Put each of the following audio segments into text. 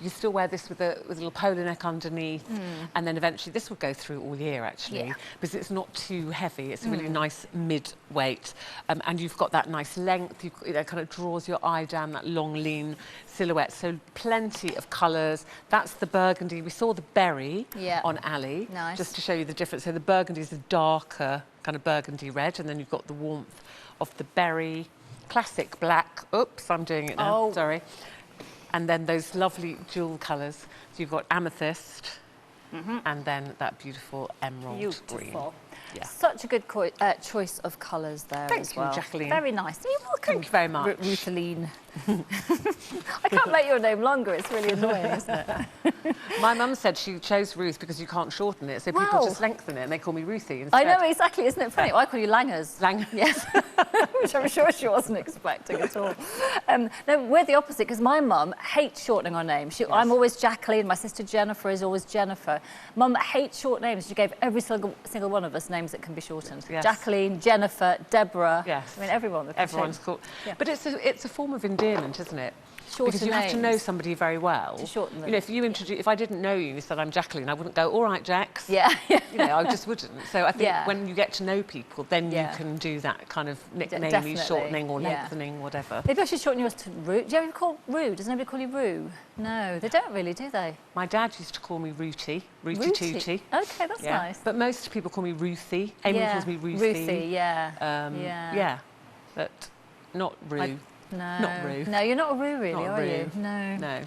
You still wear this with a little polo neck underneath, and then eventually this will go through all year actually, because it's not too heavy. It's a really nice mid-weight, and you've got that nice length. It kind of draws your eye down, that long, lean silhouette. So plenty of colours. That's the burgundy. We saw the berry on Ali, just to show you the difference. So the burgundy is a darker kind of burgundy red, and then you've got the warmth of the berry. Classic black. Oops, I'm doing it now. Sorry. And then those lovely jewel colours. So you've got amethyst, and then that beautiful emerald green. Yeah. Such a good choice of colours there as well. Thank you, Jacqueline. Very nice. You're welcome. Thank you very much. Ruthaline. I can't make your name longer. It's really annoying, isn't it? My mum said she chose Ruth because you can't shorten it, so people just lengthen it and they call me Ruthie instead. I know, exactly. Isn't it funny? I call you Langers. Yes. Which I'm sure she wasn't expecting at all. No, we're the opposite, because my mum hates shortening our names. I'm always Jacqueline. My sister Jennifer is always Jennifer. Mum hates short names. She gave every single one of us names that can be shortened. Jacqueline, Jennifer, Deborah. Yes. I mean, everyone's called. But it's a form of endearment, isn't it? Because you have to know somebody very well to shorten them. You know, if you introduce, if I didn't know you, you said I'm Jacqueline, I wouldn't go, all right, Jax. You know, I just wouldn't. So I think when you get to know people, then you can do that kind of nicknamey shortening or lengthening, whatever. Maybe I should shorten yours to Rue. Do you ever call Rue? Does nobody call you Rue? No, they don't really, do they? My dad used to call me Rooty Tooty. Okay, that's nice. But most people call me Ruthie. Amy calls me Ruthie. Ruthie, but not Rue. No. Not Rue. No, you're not a Rue, really, not are Rue. you? No. No.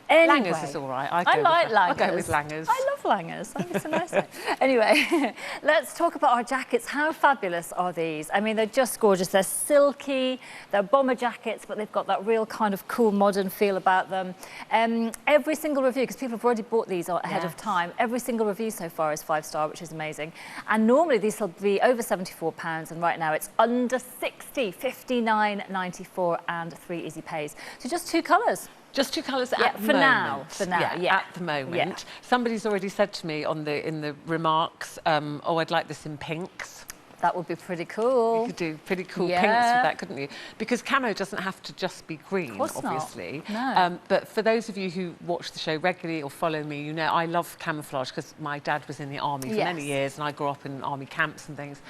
Anyway, Langers is all right. I like Langers. I'll go with Langers. I love Langers. I think it's a nice name. Anyway, let's talk about our jackets. How fabulous are these? I mean, they're just gorgeous. They're silky. They're bomber jackets, but they've got that real kind of cool modern feel about them. Every single review, because people have already bought these ahead of time, every single review so far is 5-star, which is amazing. And normally these will be over £74, and right now it's under 60, £59.94 and 3 easy pays. So just 2 colours. Just 2 colours at the moment. For now, at the moment. Somebody's already said to me in the remarks, oh, I'd like this in pinks. That would be pretty cool. You could do pretty cool pinks with that, couldn't you? Because camo doesn't have to just be green, obviously. No. But for those of you who watch the show regularly or follow me, you know I love camouflage because my dad was in the army for many years, and I grew up in army camps and things.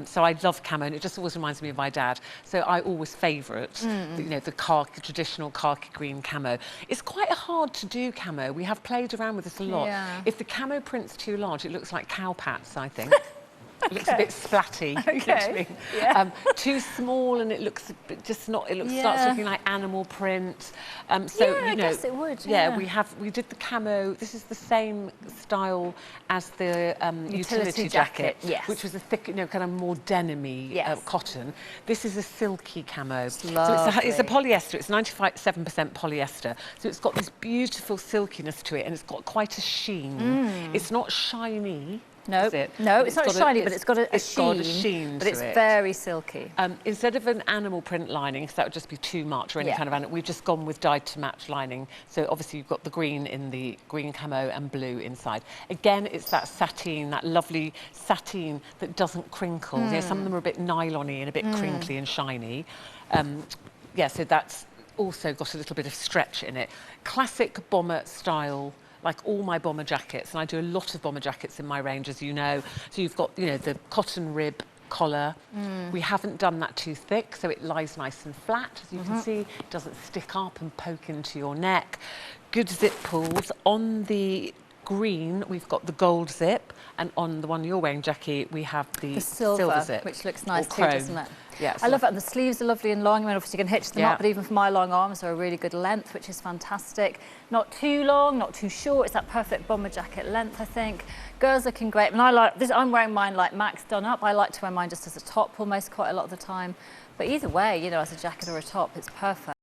So I love camo, and it just always reminds me of my dad. So I always favourite, you know, the traditional khaki green camo. It's quite hard to do camo. We have played around with this a lot. If the camo print's too large, it looks like cow pats, I think. It looks a bit splatty. Okay. Too small, and it looks a bit just not. It looks starts looking like animal print. So you know, I guess it would. We did the camo. This is the same style as the utility jacket, which was a thick, you know, kind of more denim-y cotton. This is a silky camo. It's a polyester. It's 97% polyester. So it's got this beautiful silkiness to it, and it's got quite a sheen. It's not shiny. No, it's not shiny, but it's got a sheen. But it's very silky. Instead of an animal print lining, because that would just be too much, or any kind of animal, we've just gone with dyed to match lining. So obviously you've got the green in the green camo and blue inside. Again, it's that sateen, that lovely sateen that doesn't crinkle. You know, some of them are a bit nylon-y and a bit crinkly and shiny. So that's also got a little bit of stretch in it. Classic bomber style. Like all my bomber jackets, and I do a lot of bomber jackets in my range, as you know. So you've got, you know, the cotton rib collar. We haven't done that too thick, so it lies nice and flat, as you can see. It doesn't stick up and poke into your neck. Good zip pulls. On the green, we've got the gold zip, and on the one you're wearing, Jackie, we have the silver zip, which looks nice too, doesn't it? Yeah, I love it. And the sleeves are lovely and long. I mean, obviously you can hitch them up, but even for my long arms, they're a really good length, which is fantastic. Not too long, not too short. It's that perfect bomber jacket length, I think. Girls looking great. And I like this. I'm wearing mine like Max done up. I like to wear mine just as a top almost quite a lot of the time. But either way, you know, as a jacket or a top, it's perfect.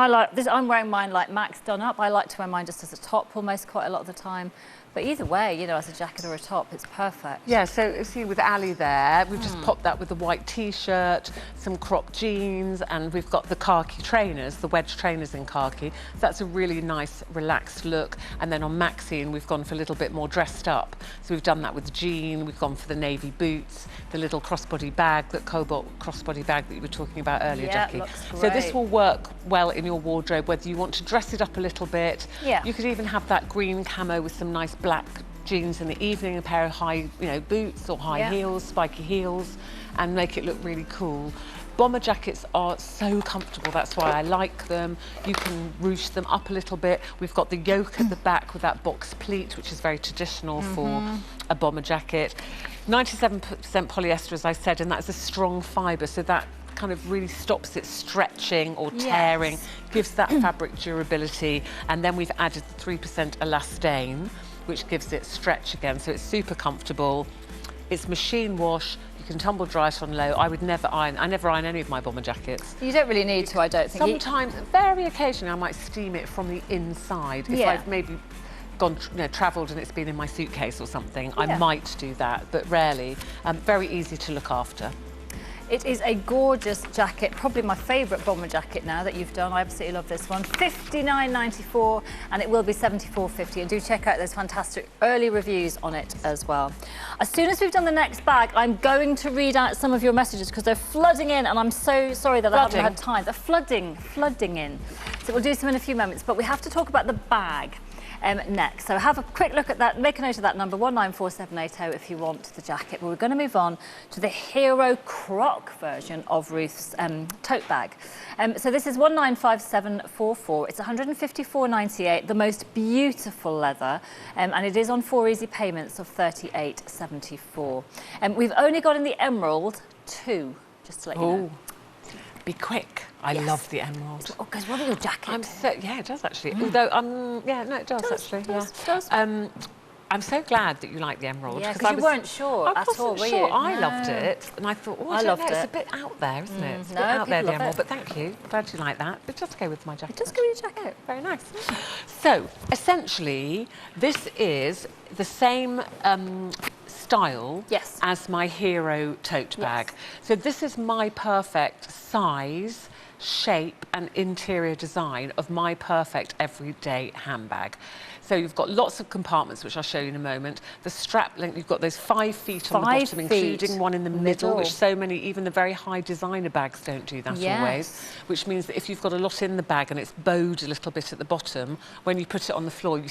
I'm wearing mine like Max done up. I like to wear mine just as a top almost quite a lot of the time. But either way, you know, as a jacket or a top, it's perfect. Yeah, so you see with Ali there, we've just popped that with the white T-shirt, some cropped jeans, and we've got the khaki trainers, the wedge trainers in khaki. So that's a really nice, relaxed look. And then on Maxine, we've gone for a little bit more dressed up. So we've done that with the jean, we've gone for the navy boots, the little crossbody bag, that cobalt crossbody bag that you were talking about earlier, Jackie. Looks great. So this will work well in your wardrobe, whether you want to dress it up a little bit. Yeah. You could even have that green camo with some nice black jeans in the evening, a pair of high, boots or high heels, spiky heels, and make it look really cool. Bomber jackets are so comfortable, that's why I like them. You can ruche them up a little bit. We've got the yoke at the back with that box pleat, which is very traditional for a bomber jacket. 97% polyester, as I said, and that's a strong fibre, so that kind of really stops it stretching or tearing, gives that fabric durability. And then we've added 3% elastane, which gives it stretch again, so it's super comfortable. It's machine wash. You can tumble dry it on low. I never iron any of my bomber jackets. You don't really need to, I don't think. Sometimes, very occasionally, I might steam it from the inside. If I've maybe gone, travelled and it's been in my suitcase or something, I might do that, but rarely. Very easy to look after. It is a gorgeous jacket, probably my favourite bomber jacket now that you've done. I absolutely love this one. $59.94 and it will be $74.50. And do check out those fantastic early reviews on it as well. As soon as we've done the next bag, I'm going to read out some of your messages because they're flooding in, and I'm so sorry that I haven't had time. They're flooding in. So we'll do some in a few moments, but we have to talk about the bag. Next. So have a quick look at that, make a note of that number, 194780 if you want the jacket. But we're going to move on to the Hero Croc version of Ruth's tote bag. So this is 195744. It's 154.98, the most beautiful leather, and it is on 4 easy payments of 38.74. We've only got in the emerald 2, just to let you know. Be quick. I love the emerald. Oh, goes well with your jacket. Yeah, it does actually. Although, it does actually. Does. I'm so glad that you like the emerald. Yeah, because you weren't sure at all, were you? I loved it, and I thought, I don't know, it's a bit out there, isn't it? It's a bit out there, the emerald. But thank you. Glad you like that. It does go with my jacket. It does go with your jacket. Very nice. So, essentially, this is the same style as my Hero tote bag. So this is my perfect size, shape and interior design of my perfect everyday handbag. So you've got lots of compartments, which I'll show you in a moment. The strap length, you've got those 5 feet on the bottom, including one in the middle, which so many, even the very high designer bags don't do that always. Which means that if you've got a lot in the bag and it's bowed a little bit at the bottom, when you put it on the floor,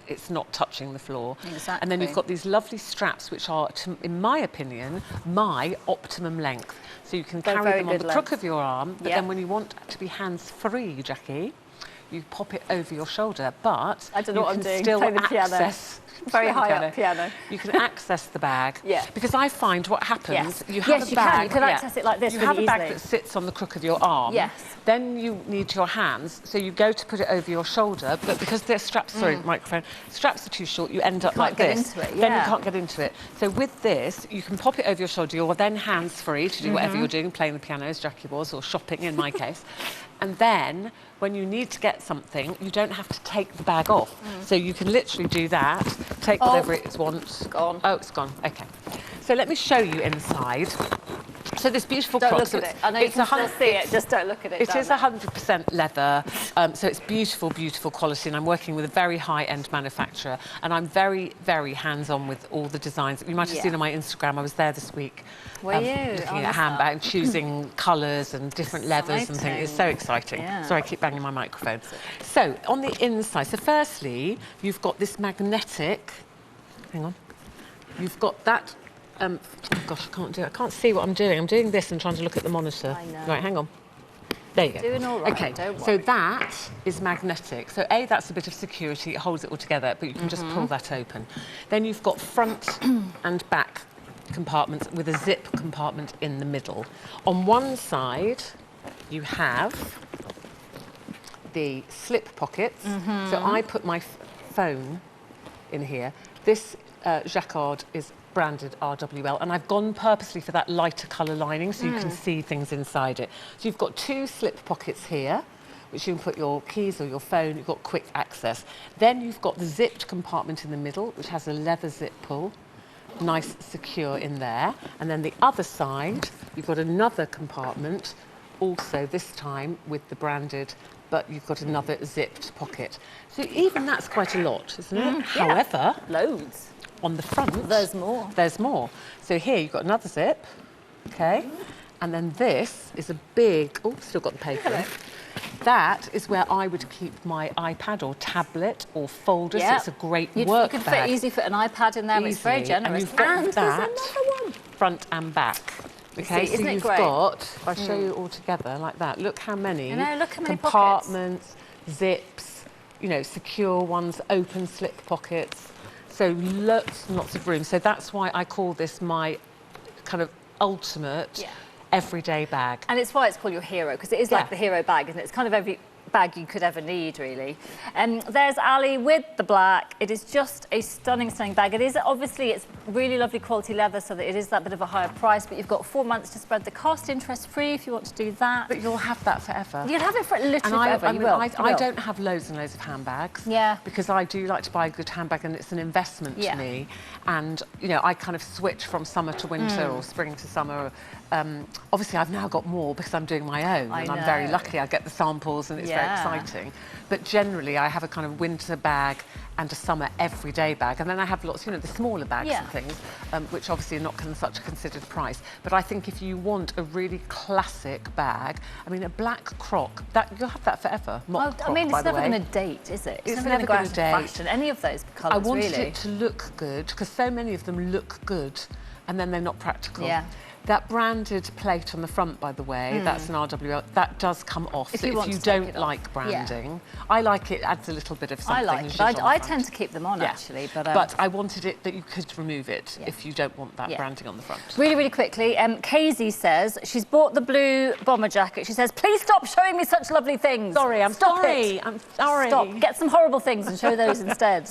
it's not touching the floor. Exactly. And then you've got these lovely straps, which are, in my opinion, my optimum length. So you can carry them on the crook of your arm, but then when you want to be hands-free, Jackie, you pop it over your shoulder, but I don't know what I'm doing. Still play the piano. Very high up piano. You can access the bag. Because I find what happens, you have a bag. You can access it like this You really have a bag easily. that sits on the crook of your arm. Then you need your hands, so you go to put it over your shoulder, but because the straps, straps are too short, you end up like this. Into it, Then you can't get into it. So with this, you can pop it over your shoulder. You're then hands-free to do whatever you're doing, playing the piano, as Jackie was, or shopping in my case. And then, when you need to get something, you don't have to take the bag off. So you can literally do that, take whatever it wants. It's gone. Oh, it's gone. OK. So let me show you inside. So this beautiful Don't croc. look at it. I know you can still see it, just don't look at it. It is 100% leather, so it's beautiful, beautiful quality, and I'm working with a very high-end manufacturer, and I'm very, very hands-on with all the designs. You might have seen on my Instagram, I was there this week. Were you? Looking at handbags, choosing colours and different leathers and things. It's so exciting. Sorry, I keep banging my microphone. So, on the inside, so firstly, you've got this magnetic... Hang on. You've got that... oh gosh, I can't do it. I can't see what I'm doing. I'm doing this and trying to look at the monitor. I know. Right, hang on. There you go. Doing all right. Okay, don't so worry. that is magnetic. So that's a bit of security. It holds it all together, but you can just pull that open. Then you've got front and back compartments with a zip compartment in the middle. On one side, you have the slip pockets. So I put my phone in here. This jacquard is branded RWL, and I've gone purposely for that lighter colour lining so you can see things inside it. So you've got 2 slip pockets here which you can put your keys or your phone. You've got quick access. Then you've got the zipped compartment in the middle, which has a leather zip pull. Nice, secure in there. And then the other side, you've got another compartment, also this time with the branded, but you've got another zipped pocket. So even that's quite a lot, isn't it? Yeah. However, loads. On the front, there's more. There's more. So here you've got another zip, okay? And then this is a big, oh, still got the paper. Hello. That is where I would keep my iPad or tablet or folder. So it's a great work You could bag. easily fit an iPad in there, but it's very generous. And you've got there's that another one. front and back. Okay, See, isn't so it you've great? got, if I show you all together like that, look how many, look how many compartments, zips, you know, secure ones, open slip pockets. So lots and lots of room. So that's why I call this my kind of ultimate everyday bag. And it's why it's called your hero, because it is like the hero bag, isn't it? It's kind of every bag you could ever need, really. There's Ali with the black. It is just a stunning, stunning bag. It is obviously, it's really lovely quality leather, so that it is that bit of a higher price, but you've got 4 months to spread the cost, interest-free, if you want to do that. But you'll have that forever. You'll have it for literally forever. I don't have loads and loads of handbags. Yeah. Because I do like to buy a good handbag, and it's an investment to me. And, you know, I kind of switch from summer to winter or spring to summer. Obviously, I've now got more because I'm doing my own, and I'm very lucky. I get the samples, and it's very exciting. But generally, I have a kind of winter bag and a summer everyday bag, and then I have lots, you know, the smaller bags and things, which obviously are not such a considered price. But I think if you want a really classic bag, I mean, a black croc, that you'll have that forever. Mock croc, I mean, by it's the never way. going to date, is it? It's never going to date. Fashion, any of those colours, I wanted really. it to look good because so many of them look good, and then they're not practical. Yeah. That branded plate on the front, by the way, that's an RWL, that does come off. If so you if you don't like branding, I like it, adds a little bit of something. I like it. I tend to keep them on, actually. But I wanted it that you could remove it if you don't want that branding on the front. Really, really quickly, Casey says she's bought the blue bomber jacket. She says, please stop showing me such lovely things. Sorry, I'm sorry. I'm sorry. Stop. Get some horrible things and show those instead.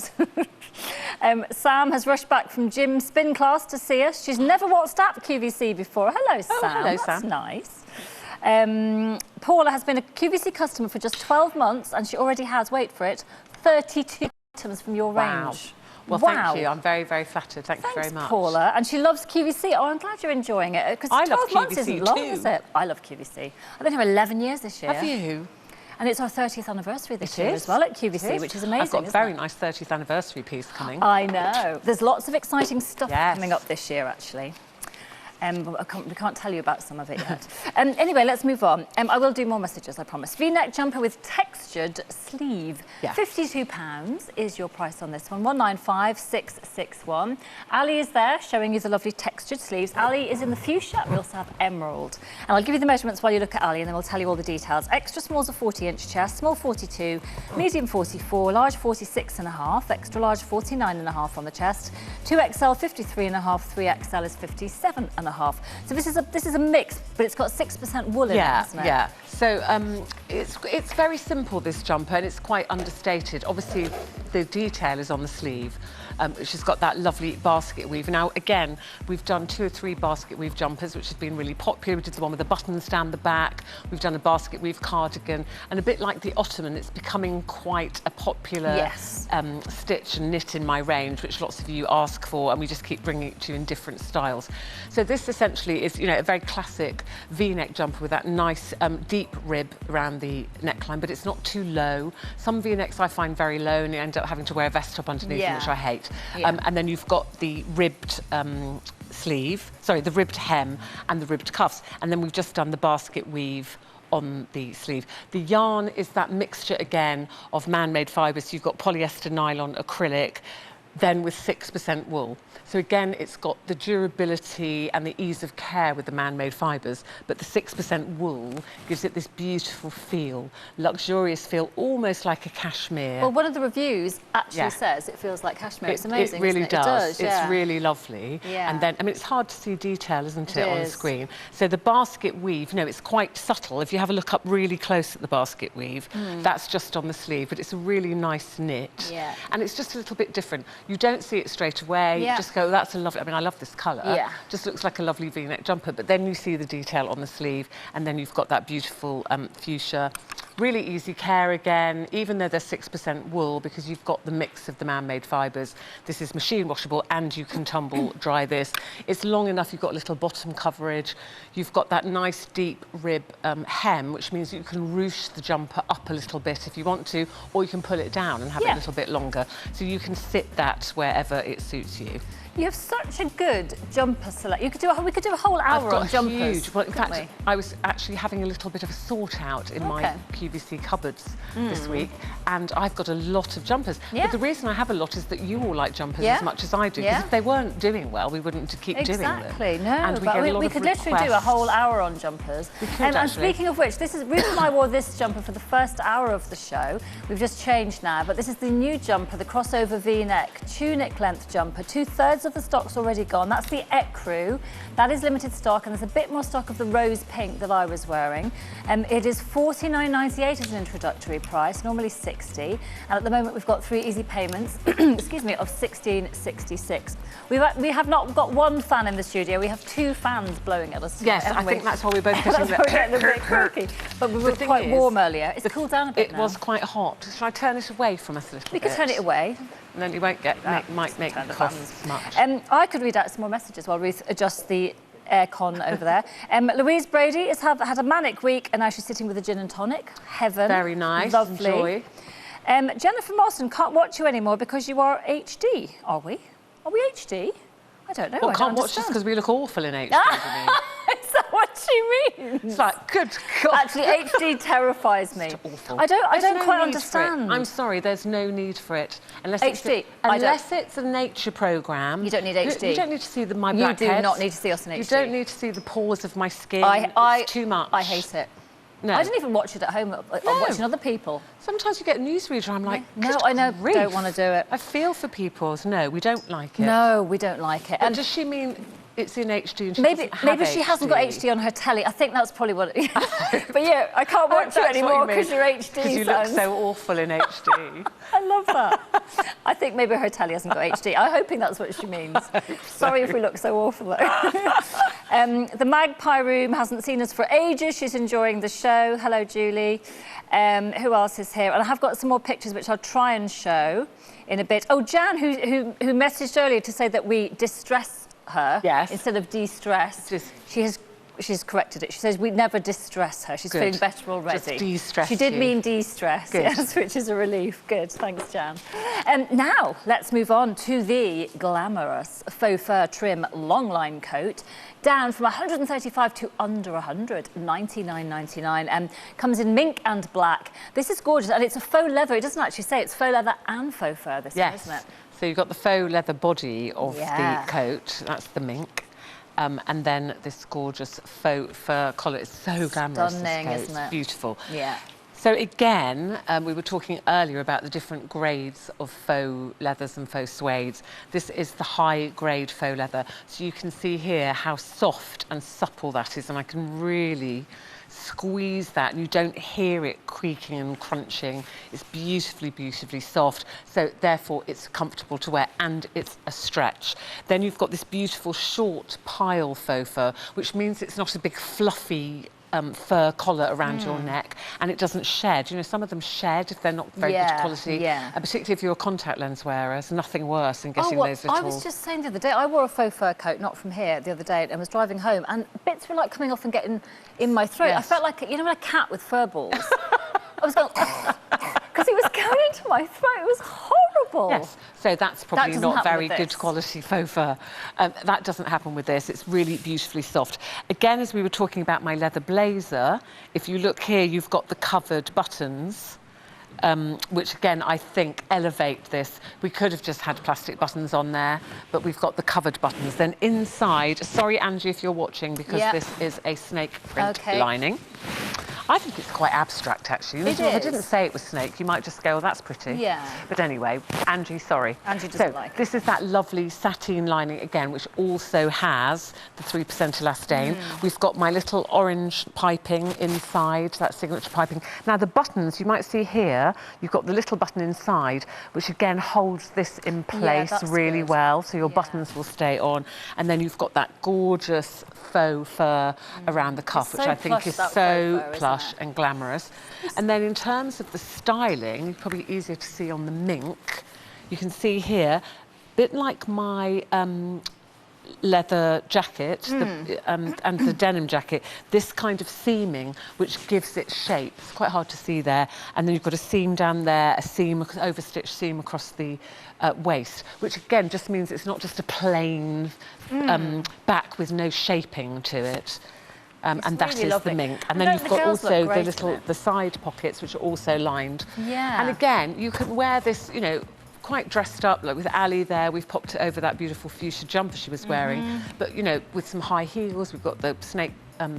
Sam has rushed back from gym spin class to see us. She's never WhatsApped QVC before. Hello, Sam. Oh, hello, That's Sam. nice. Paula has been a QVC customer for just 12 months and she already has, wait for it, 32 items from your range. Well, thank you. I'm very, very flattered. Thanks very much. Paula. And she loves QVC. Oh, I'm glad you're enjoying it. Because 12 months isn't long, is it? I love QVC. I've been here 11 years this year. Have you? And it's our 30th anniversary this year as well at QVC, which is amazing. I've got a very nice 30th anniversary piece coming. I know. There's lots of exciting stuff coming up this year, actually. We can't tell you about some of it yet. Anyway, let's move on. I will do more messages, I promise. V-neck jumper with textured sleeve. £52 is your price on this one. 195,661. Ali is there showing you the lovely textured sleeves. Ali is in the fuchsia. We also have emerald. And I'll give you the measurements while you look at Ali, and then we'll tell you all the details. Extra small's a 40-inch chest, small 42, medium 44, large 46.5, extra large 49.5 on the chest, 2XL 53.5, 3XL is 57.5. So this is a mix, but it's got 6% wool in it, hasn't it? Yeah. So it's very simple, this jumper, and it's quite understated. Obviously, the detail is on the sleeve, which has got that lovely basket weave. Now, again, we've done 2 or 3 basket weave jumpers, which has been really popular. We did the one with the buttons down the back. We've done a basket weave cardigan, and a bit like the ottoman, it's becoming quite a popular stitch and knit in my range, which lots of you ask for, and we just keep bringing it to you in different styles. So this essentially is, you know, a very classic V-neck jumper with that nice deep rib around the neckline, but it's not too low. Some V-necks I find very low, and you end up having to wear a vest top underneath, which I hate. And then you've got the ribbed sleeve, sorry, the ribbed hem and the ribbed cuffs, and then we've just done the basket weave on the sleeve. The yarn is that mixture again of man-made fibres. So you've got polyester, nylon, acrylic, then with 6% wool. So again, it's got the durability and the ease of care with the man-made fibres, but the 6% wool gives it this beautiful feel, luxurious feel, almost like a cashmere. Well, one of the reviews actually says it feels like cashmere. It's amazing, It really isn't it? does. It does, It's really lovely. Yeah. And then, I mean, it's hard to see detail, isn't it, on the is. screen? So the basket weave, you know, it's quite subtle. If you have a look up really close at the basket weave, that's just on the sleeve, but it's a really nice knit. Yeah. And it's just a little bit different. You don't see it straight away. You just go, that's a lovely, I mean, I love this colour. Yeah. Just looks like a lovely V-neck jumper, but then you see the detail on the sleeve, and then you've got that beautiful fuchsia Really easy care again, even though they're 6% wool, because you've got the mix of the man-made fibres. This is machine washable and you can tumble dry this. It's long enough, you've got a little bottom coverage. You've got that nice deep rib hem, which means you can ruche the jumper up a little bit if you want to, or you can pull it down and have it a little bit longer. So you can sit that wherever it suits you. You have such a good jumper select. We could do a whole hour on jumpers. Huge. Well, in fact, I was actually having a little bit of a sort out in my QVC cupboards this week, and I've got a lot of jumpers. But the reason I have a lot is that you all like jumpers as much as I do. Because if they weren't doing well, we wouldn't keep doing them. Exactly. No, and we could literally do a whole hour on jumpers. We could, and speaking of which, Ruth and I wore this jumper for the first hour of the show. We've just changed now, but this is the new jumper, the crossover V-neck tunic length jumper. 2/3 of the stock's already gone. That's the ecru. That is limited stock, and there's a bit more stock of the rose pink that I was wearing. It is $49.98 as an introductory price, normally $60. And at the moment, we've got 3 easy payments, excuse me, of $16.66. We have not got one fan in the studio. We have 2 fans blowing at us. Yes, I think that's why we're both getting a bit quirky. But we were quite warm earlier. It's cooled down a bit now. It was quite hot. Shall I turn it away from us a little bit? We could turn it away. And then you won't might make the costs much. I could read out some more messages while Ruth adjusts the aircon over there. Louise Brady has had a manic week, and now she's sitting with a gin and tonic. Heaven. Very nice. Lovely. Enjoy. Jennifer Marston, can't watch you anymore because you are HD. Are we? Are we HD? I don't know. Well, can't watch us because we look awful in HD. Is that what she means? It's like, good God. Actually, HD terrifies me. It's awful. I don't quite understand. I'm sorry, there's no need for it. Unless HD. Unless it's a nature programme. You don't need HD. You don't need to see my blackheads. You do not need to see us in HD. You don't need to see the pores of my skin. It's too much. I hate it. No. I don't even watch it at home. I'm watching other people. Sometimes you get a newsreader, I'm like, no, I know, grief. Don't want to do it. I feel for people. No, we don't like it. No, we don't like it. And does she mean it's in HD and she maybe she hasn't got HD on her telly. I think that's probably what it is. But yeah, I can't watch you anymore because you're HD. Because you look so awful in HD. I love that. I think maybe her telly hasn't got HD. I'm hoping that's what she means. Sorry if we look so awful though. The Magpie Room hasn't seen us for ages. She's enjoying the show. Hello, Julie. Who else is here? And I have got some more pictures which I'll try and show in a bit. Oh, Jan, who messaged earlier to say that we distress her instead of de-stress. She's corrected it. She says we never distress her. She's feeling better already. Just de-stress. She did mean de-stress, yes, which is a relief. Good, thanks, Jan. Now let's move on to the glamorous faux fur trim long line coat, down from 135 to under 100, $99.99, comes in mink and black. This is gorgeous, and it's a faux leather. It doesn't actually say it's faux leather and faux fur. This one, isn't it? So you've got the faux leather body of the coat. That's the mink. And then this gorgeous faux fur collar. It's so glamorous, Stunning, this coat. isn't it? It's beautiful. Yeah. So again, we were talking earlier about the different grades of faux leathers and faux suedes. This is the high grade faux leather. So you can see here how soft and supple that is, and I can really squeeze that and you don't hear it creaking and crunching. It's beautifully, beautifully soft. So therefore it's comfortable to wear and it's a stretch. Then you've got this beautiful short pile faux fur, which means it's not a big fluffy fur collar around your neck, and it doesn't shed. You know, some of them shed if they're not very good quality. And particularly if you're a contact lens wearer, there's nothing worse than getting those little... I was just saying the other day, I wore a faux fur coat, not from here, the other day, and was driving home, and bits were like coming off and getting in my throat. I felt like, you know, when a cat with fur balls. I was going... because it was going into my throat. It was horrible. Yes, so that's probably not very good quality faux fur. That doesn't happen with this. It's really beautifully soft. Again, as we were talking about my leather blazer, if you look here, you've got the covered buttons, which again, I think elevate this. We could have just had plastic buttons on there, but we've got the covered buttons. Then inside, sorry, Angie, if you're watching, because this is a snake print lining. I think it's quite abstract, actually. If I didn't say it was snake, you might just go, oh, that's pretty. Yeah. But anyway, Angie, sorry. Angie doesn't like it. This is that lovely sateen lining, again, which also has the 3% elastane. We've got my little orange piping inside, that signature piping. Now, the buttons, you might see here, you've got the little button inside, which again holds this in place really well, so your buttons will stay on. And then you've got that gorgeous faux fur around the cuff, which I think is so plush. plush and glamorous. And then in terms of the styling, probably easier to see on the mink, you can see here, a bit like my leather jacket and the denim jacket, this kind of seaming which gives it shape. It's quite hard to see there. And then you've got a seam down there, a seam, overstitched seam across the waist, which again just means it's not just a plain back with no shaping to it. And that really is lovely. the mink. And then you've got also the side pockets, which are also lined. Yeah. And again, you can wear this, you know, quite dressed up, like with Ali there. We've popped it over that beautiful fuchsia jumper she was wearing. But, you know, with some high heels, we've got the snake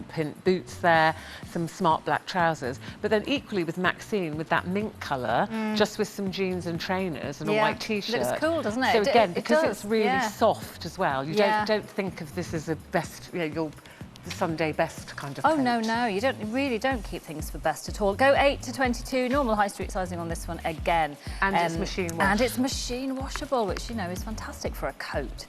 pin boots there, some smart black trousers. But then equally with Maxine, with that mink colour, just with some jeans and trainers and a white T-shirt. Looks cool, doesn't it? So again, because does, it's really soft as well, you don't think of this as a best, you know, the Sunday best kind of coat. No, you really don't keep things for best at all. Go 8 to 22, normal high street sizing on this one again. And it's machine wash. And it's machine washable, which, you know, is fantastic for a coat.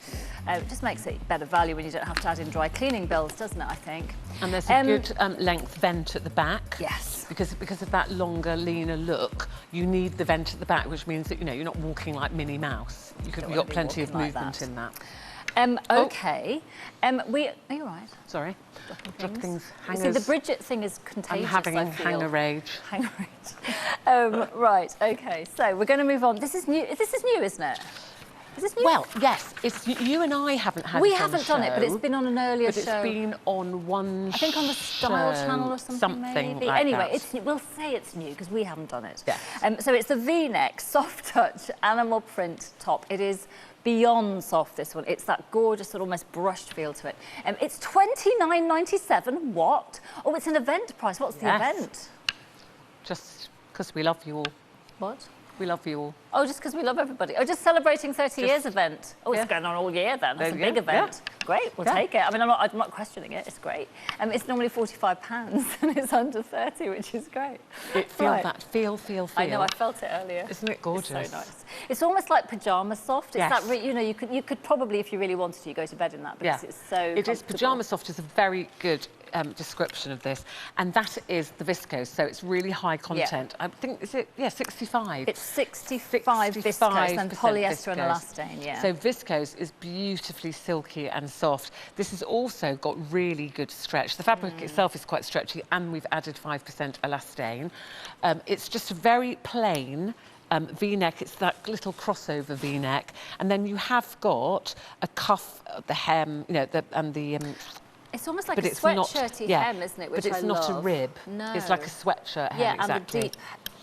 It just makes it better value when you don't have to add in dry cleaning bills, doesn't it, I think? And there's a good length vent at the back. Yes. Because of that longer, leaner look, you need the vent at the back, which means that, you know, you're not walking like Minnie Mouse. You've got plenty of movement in that. OK. Are you right? Sorry. Drop things. Hangers. See, the Bridget thing is contagious, I'm having hanger rage. Hanger rage. Right, OK. So we're going to move on. This is new, isn't it? Is this new? Well, yes. It's you and I haven't had We it on haven't show, done it, but it's been on an earlier show. But it's been on one I think on the Style Channel or something maybe. Like anyway, that. We'll say it's new because we haven't done it. Yes. So it's the V-neck, soft touch, animal print top. It is beyond soft, this one. It's that gorgeous, sort of almost brushed feel to it. It's £29.97. What? Oh, it's an event price. What's the event? Just because we love you all. What? We love you all. Oh, just because we love everybody. Oh, just celebrating 30 years event. Oh, it's going on all year then. That's a big event. Yeah. Great, we'll take it. I mean, I'm not questioning it. It's great. It's normally £45 and it's under 30, which is great. Feel. I know, I felt it earlier. Isn't it gorgeous? It's so nice. It's almost like pyjama soft. It's yes. that, you know, you could probably, if you really wanted to, go to bed in that because it's so It is. Pyjama soft is a very good description of this, and that is the viscose, so it's really high content. I think, is it, 65? It's 65 viscose and polyester and elastane, So viscose is beautifully silky and soft. This has also got really good stretch. The fabric itself is quite stretchy, and we've added 5% elastane. It's just a very plain V-neck. It's that little crossover V-neck, and then you have got a cuff at the hem, you know, it's almost like a sweatshirty hem, isn't it? Which but it's not a rib. No. It's like a sweatshirt hem, exactly. And the deep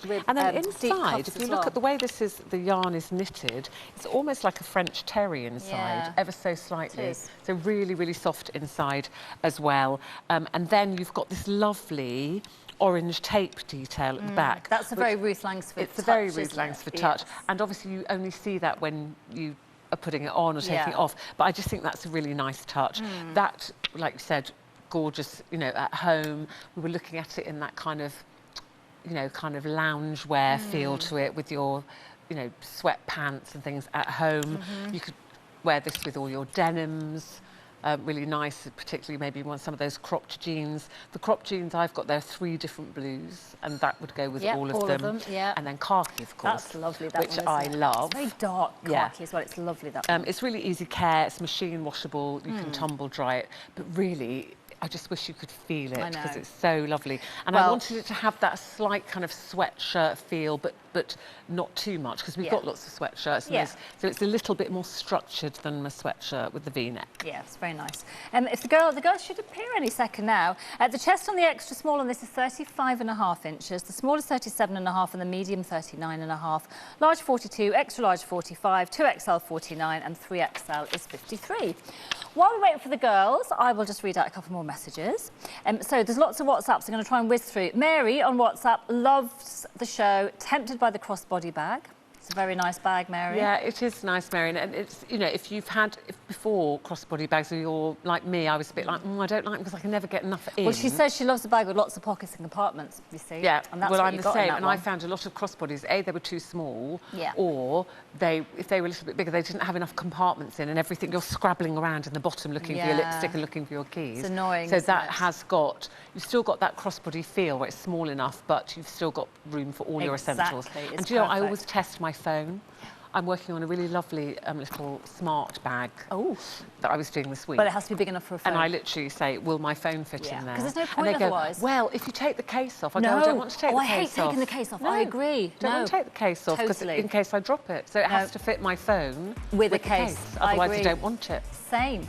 rib. And then inside, if you look at the way the yarn is knitted, it's almost like a French terry inside, ever so slightly. So really, really soft inside as well. And then you've got this lovely orange tape detail at the back. That's a very Ruth Langsford touch. It's a very Ruth Langsford touch. And obviously you only see that when you are putting it on or taking it off. But I just think that's a really nice touch. That, like you said, gorgeous, you know, at home. We were looking at it in that kind of, you know, kind of loungewear feel to it with your, you know, sweatpants and things at home. You could wear this with all your denims. Really nice, particularly maybe some of those cropped jeans. The cropped jeans I've got, there are 3 different blues, and that would go with all of them. And then khaki, of course. That's lovely, which I love. It's very dark khaki as well. It's lovely, that one. It's really easy care. It's machine washable. You can tumble dry it. But really, I just wish you could feel it because it's so lovely. And I wanted it to have that slight kind of sweatshirt feel, but not too much, because we've got lots of sweatshirts. And so it's a little bit more structured than a sweatshirt with the V-neck. Yeah, it's very nice. If the girl should appear any second now. The chest on the extra small on this is 35.5 inches. The small is 37.5 and the medium 39.5. Large 42, extra large 45, 2XL 49 and 3XL is 53. While we wait for the girls, I will just read out a couple more messages. So there's lots of WhatsApps I'm going to try and whiz through. Mary on WhatsApp loves the show, tempted by the crossbody bag. It's a very nice bag, Mary. Yeah, it is nice, Mary. And it's, you know, if before crossbody bags, or you're like me, I was a bit like, I don't like them because I can never get enough in. Well, she says she loves a bag with lots of pockets and compartments, you see. Yeah, and that's well, what I'm you the got same. in that And one. I found a lot of crossbodies, they were too small, or if they were a little bit bigger, they didn't have enough compartments in, and everything, you're scrabbling around in the bottom looking for your lipstick and looking for your keys. It's annoying, So that has got, you've still got that crossbody feel where it's small enough, but you've still got room for all your essentials. Exactly. And do you know, I always test my phone. I'm working on a really lovely little smart bag that I was doing this week. But it has to be big enough for a phone. And I literally say, will my phone fit in there? Because there's no point and they otherwise. Go, well, if you take the case off, I go, I don't want to take the case off. I hate taking the case off. No, I agree. Don't want to take the case off because in case I drop it. So it has to fit my phone with a case. Otherwise I don't want it. Same.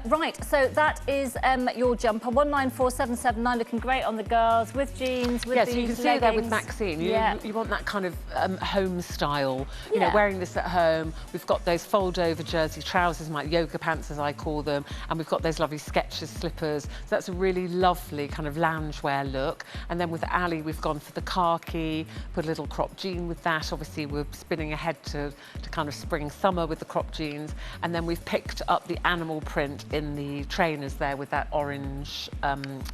Right, so that is your jumper, 194779, looking great on the girls with jeans, with so you can see there with Maxine. You want that kind of home style. You know, wearing this at home. We've got those fold-over jersey trousers, my yoga pants as I call them, and we've got those lovely Skechers slippers. So that's a really lovely kind of loungewear look. And then with Ali, we've gone for the khaki, put a little crop jean with that. Obviously, we're spinning ahead to kind of spring-summer with the crop jeans. And then we've picked up the animal print in the trainers there with that orange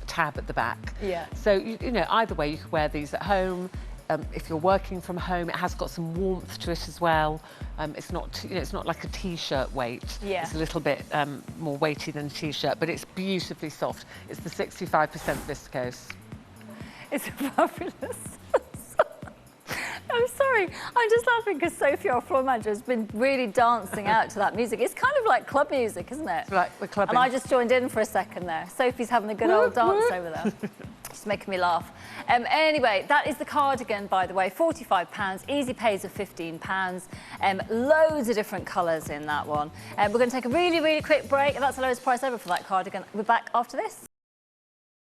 tab at the back. So, you know, either way, you could wear these at home. If you're working from home, it has got some warmth to it as well. It's not, you know, it's not like a t-shirt weight. It's a little bit more weighty than a t-shirt, but it's beautifully soft. It's the 65% viscose. It's fabulous. I'm sorry, I'm just laughing because Sophie, our floor manager, has been really dancing out to that music. It's kind of like club music, isn't it? It's like the clubbing. And I just joined in for a second there. Sophie's having a good old dance over there. Just making me laugh. Anyway, that is the cardigan, by the way, £45, easy pays of £15, loads of different colours in that one. We're going to take a really, really quick break, and that's the lowest price ever for that cardigan. We're back after this.